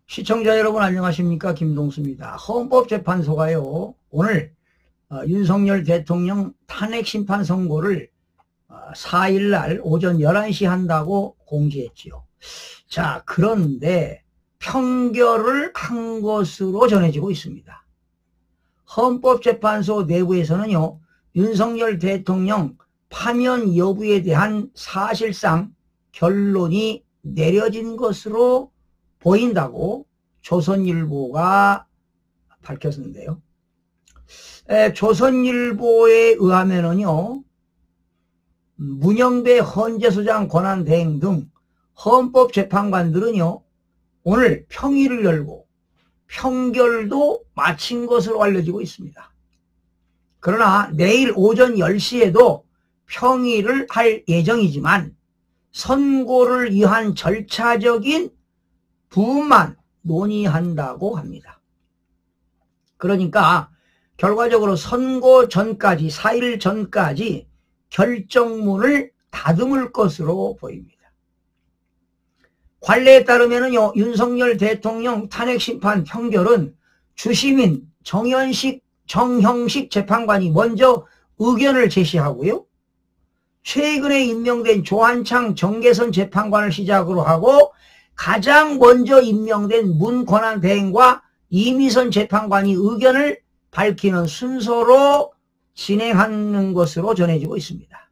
시청자 여러분 안녕하십니까? 김동수입니다. 헌법재판소가요 오늘 윤석열 대통령 탄핵심판 선고를 4일날 오전 11시 한다고 공지했지요. 자, 그런데 평결을 한 것으로 전해지고 있습니다. 헌법재판소 내부에서는요, 윤석열 대통령 파면 여부에 대한 사실상 결론이 내려진 것으로 보인다고 조선일보가 밝혔는데요. 조선일보에 의하면은요, 문영배 헌재소장 권한대행 등 헌법재판관들은요, 오늘 평의를 열고 평결도 마친 것으로 알려지고 있습니다. 그러나 내일 오전 10시에도 평의를 할 예정이지만 선고를 위한 절차적인 부분만 논의한다고 합니다. 그러니까 결과적으로 선고 전까지 4일 전까지 결정문을 다듬을 것으로 보입니다. 관례에 따르면요, 윤석열 대통령 탄핵심판 평결은 주심인 정형식 재판관이 먼저 의견을 제시하고요, 최근에 임명된 조한창 정계선 재판관을 시작으로 하고 가장 먼저 임명된 문권한대행과 이미선 재판관이 의견을 밝히는 순서로 진행하는 것으로 전해지고 있습니다.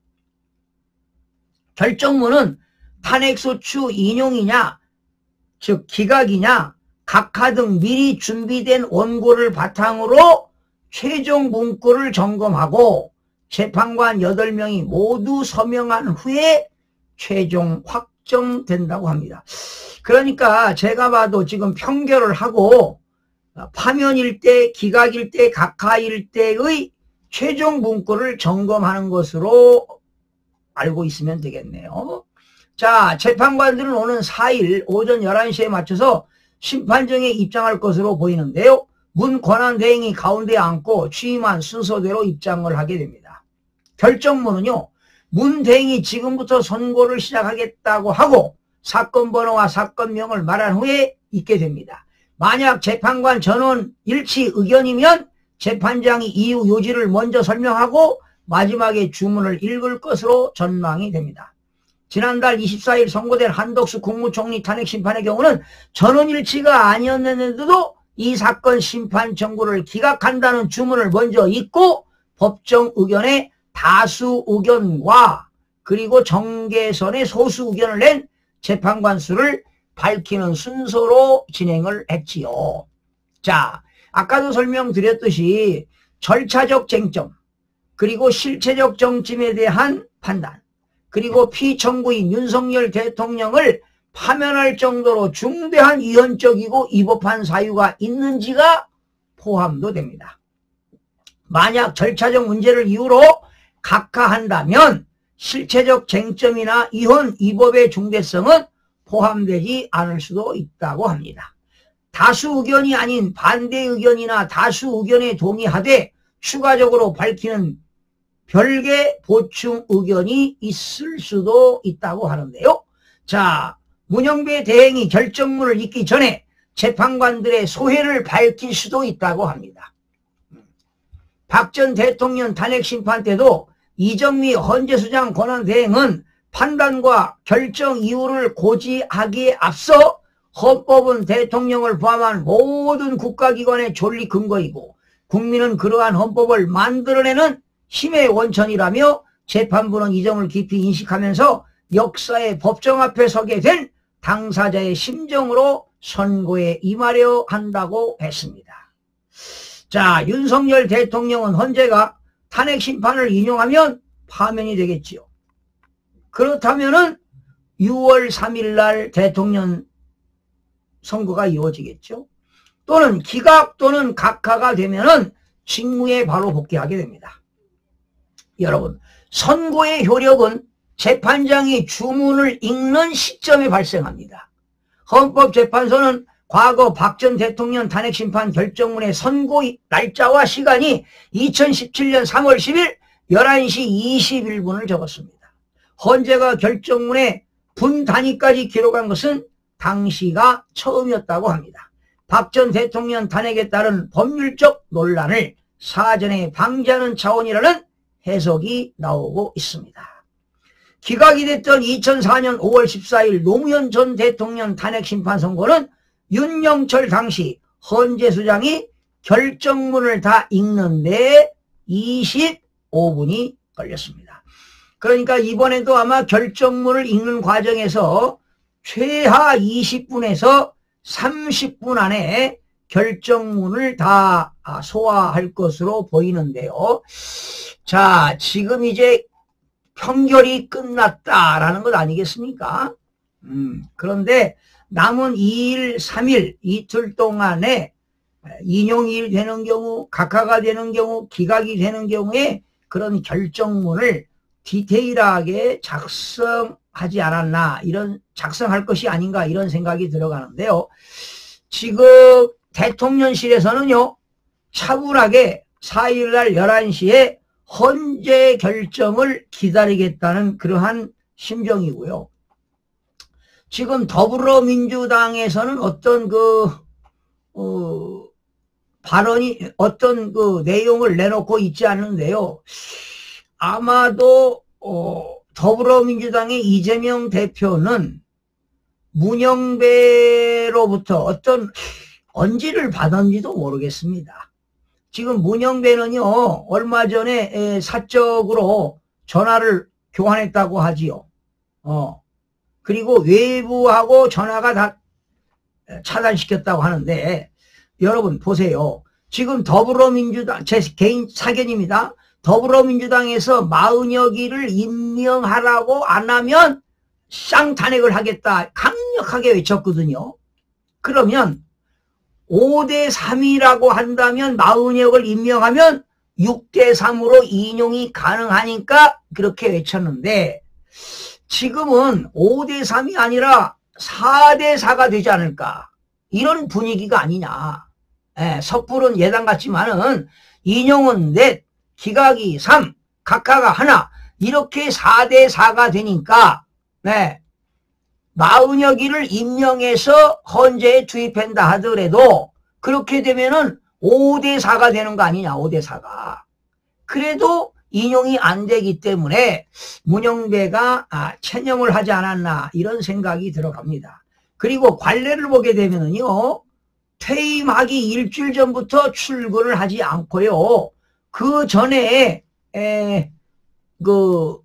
결정문은 탄핵소추 인용이냐, 즉 기각이냐, 각하 등 미리 준비된 원고를 바탕으로 최종 문구를 점검하고 재판관 8명이 모두 서명한 후에 최종 확정된다고 합니다. 그러니까 제가 봐도 지금 평결을 하고 파면일 때, 기각일 때, 각하일 때의 최종 문구를 점검하는 것으로 알고 있으면 되겠네요. 자, 재판관들은 오는 4일 오전 11시에 맞춰서 심판정에 입장할 것으로 보이는데요. 문 권한대행이 가운데 앉고 취임한 순서대로 입장을 하게 됩니다. 결정문은요, 문 대행이 지금부터 선고를 시작하겠다고 하고 사건 번호와 사건명을 말한 후에 있게 됩니다. 만약 재판관 전원 일치 의견이면 재판장이 이후 요지를 먼저 설명하고 마지막에 주문을 읽을 것으로 전망이 됩니다. 지난달 24일 선고된 한덕수 국무총리 탄핵심판의 경우는 전원 일치가 아니었는데도 이 사건 심판 청구를 기각한다는 주문을 먼저 읽고 법정 의견에 다수 의견과 그리고 정계선의 소수 의견을 낸 재판관 수를 밝히는 순서로 진행을 했지요. 자, 아까도 설명드렸듯이 절차적 쟁점, 그리고 실체적 정점에 대한 판단, 그리고 피청구인 윤석열 대통령을 파면할 정도로 중대한 위헌적이고 위법한 사유가 있는지가 포함도 됩니다. 만약 절차적 문제를 이유로 각하한다면 실체적 쟁점이나 위헌, 위법의 중대성은 포함되지 않을 수도 있다고 합니다. 다수 의견이 아닌 반대 의견이나 다수 의견에 동의하되 추가적으로 밝히는 별개 보충 의견이 있을 수도 있다고 하는데요. 자, 문영배 대행이 결정문을 읽기 전에 재판관들의 소회를 밝힐 수도 있다고 합니다. 박 전 대통령 탄핵심판 때도 이정미 헌재소장 권한대행은 판단과 결정 이유를 고지하기에 앞서 헌법은 대통령을 포함한 모든 국가기관의 존리 근거이고 국민은 그러한 헌법을 만들어내는 힘의 원천이라며 재판부는 이 점을 깊이 인식하면서 역사의 법정 앞에 서게 된 당사자의 심정으로 선고에 임하려 한다고 했습니다. 자, 윤석열 대통령은 헌재가 탄핵심판을 인용하면 파면이 되겠지요. 그렇다면은 6월 3일 날 대통령 선거가 이루어지겠죠. 또는 기각 또는 각하가 되면은 직무에 바로 복귀하게 됩니다. 여러분, 선고의 효력은 재판장이 주문을 읽는 시점에 발생합니다. 헌법재판소는 과거 박 전 대통령 탄핵심판 결정문의 선고 날짜와 시간이 2017년 3월 10일 11시 21분을 적었습니다. 헌재가 결정문에 분 단위까지 기록한 것은 당시가 처음이었다고 합니다. 박 전 대통령 탄핵에 따른 법률적 논란을 사전에 방지하는 차원이라는 해석이 나오고 있습니다. 기각이 됐던 2004년 5월 14일 노무현 전 대통령 탄핵 심판 선고는 윤영철 당시 헌재수장이 결정문을 다 읽는데 25분이 걸렸습니다. 그러니까 이번에도 아마 결정문을 읽는 과정에서 최하 20분에서 30분 안에 결정문을 다 소화할 것으로 보이는데요. 자, 지금 이제 판결이 끝났다라는 것 아니겠습니까? 그런데 남은 2일, 3일 이틀 동안에 인용이 되는 경우, 각하가 되는 경우, 기각이 되는 경우에 그런 결정문을 디테일하게 작성하지 않았나, 작성할 것이 아닌가 이런 생각이 들어가는데요. 지금 대통령실에서는요, 차분하게 4일날 11시에 헌재 결정을 기다리겠다는 그러한 심정이고요. 지금 더불어민주당에서는 어떤 발언이, 어떤 내용을 내놓고 있지 않는데요. 아마도, 더불어민주당의 이재명 대표는 문영배로부터 어떤 언지를 받았는지도 모르겠습니다. 지금 문영배는요, 얼마 전에 사적으로 전화를 교환했다고 하지요. 그리고 외부하고 전화가 다 차단시켰다고 하는데, 여러분 보세요. 지금 더불어민주당, 제 개인 사견입니다. 더불어민주당에서 마은혁이를 임명하라고 안 하면 쌍탄핵을 하겠다 강력하게 외쳤거든요. 그러면 5대3이라고 한다면 마은혁을 임명하면 6대3으로 인용이 가능하니까 그렇게 외쳤는데, 지금은 5대3이 아니라 4대4가 되지 않을까, 이런 분위기가 아니냐. 섣부른 예단 같지만은 인용은 넷, 기각이 3, 각하가 하나, 이렇게 4대4가 되니까 마은혁이를 임명해서 헌재에 투입한다 하더라도 그렇게 되면은 5대4가 되는 거 아니냐, 5대4가. 그래도 인용이 안 되기 때문에 문영배가 체념을 하지 않았나, 이런 생각이 들어갑니다. 그리고 관례를 보게 되면은요, 퇴임하기 일주일 전부터 출근을 하지 않고요, 그 전에 또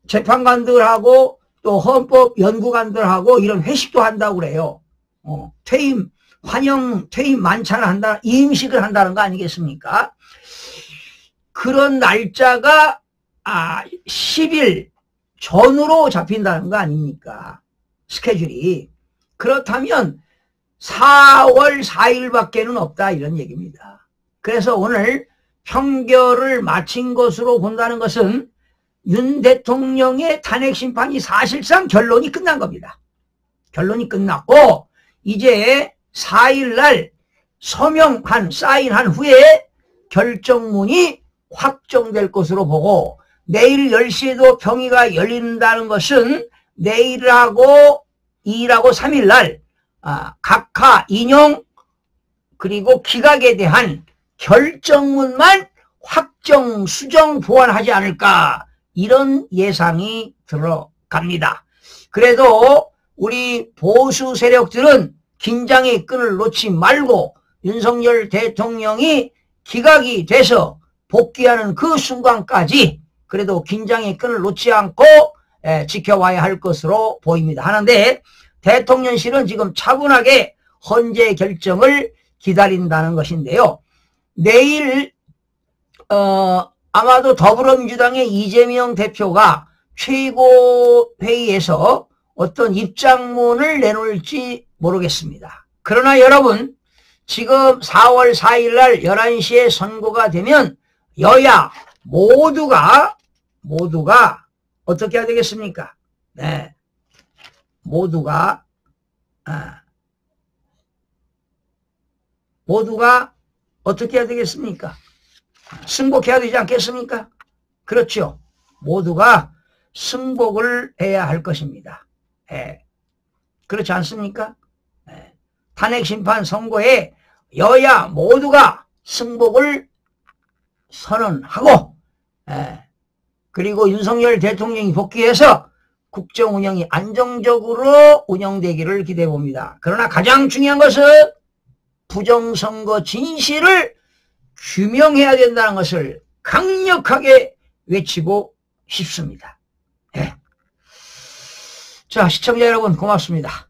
재판관들하고 또 헌법 연구관들하고 이런 회식도 한다고 그래요. 퇴임 환영, 퇴임 만찬을 한다, 임식을 한다는 거 아니겠습니까? 그런 날짜가 10일 전으로 잡힌다는 거 아닙니까? 스케줄이. 그렇다면 4월 4일밖에는 없다, 이런 얘기입니다. 그래서 오늘 평결을 마친 것으로 본다는 것은 윤 대통령의 탄핵 심판이 사실상 결론이 끝난 겁니다. 결론이 끝났고 이제 4일날 사인한 후에 결정문이 확정될 것으로 보고, 내일 10시에도 평의가 열린다는 것은 내일하고 2일하고 3일날 각하, 인용, 그리고 기각에 대한 결정문만 확정, 수정, 보완하지 않을까, 이런 예상이 들어갑니다. 그래도 우리 보수 세력들은 긴장의 끈을 놓지 말고 윤석열 대통령이 기각이 돼서 복귀하는 그 순간까지 그래도 긴장의 끈을 놓지 않고 지켜와야 할 것으로 보입니다. 하는데 대통령실은 지금 차분하게 헌재 결정을 기다린다는 것인데요. 내일 아마도 더불어민주당의 이재명 대표가 최고회의에서 어떤 입장문을 내놓을지 모르겠습니다. 그러나 여러분, 지금 4월 4일날 11시에 선고가 되면 여야 모두가 어떻게 해야 되겠습니까? 모두가 어떻게 해야 되겠습니까? 승복해야 되지 않겠습니까? 그렇죠. 모두가 승복을 해야 할 것입니다. 예. 그렇지 않습니까? 예. 탄핵심판 선고에 여야 모두가 승복을 선언하고, 예. 그리고 윤석열 대통령이 복귀해서 국정 운영이 안정적으로 운영되기를 기대해 봅니다. 그러나 가장 중요한 것은 부정선거 진실을 규명해야 된다는 것을 강력하게 외치고 싶습니다. 네. 자, 시청자 여러분 고맙습니다.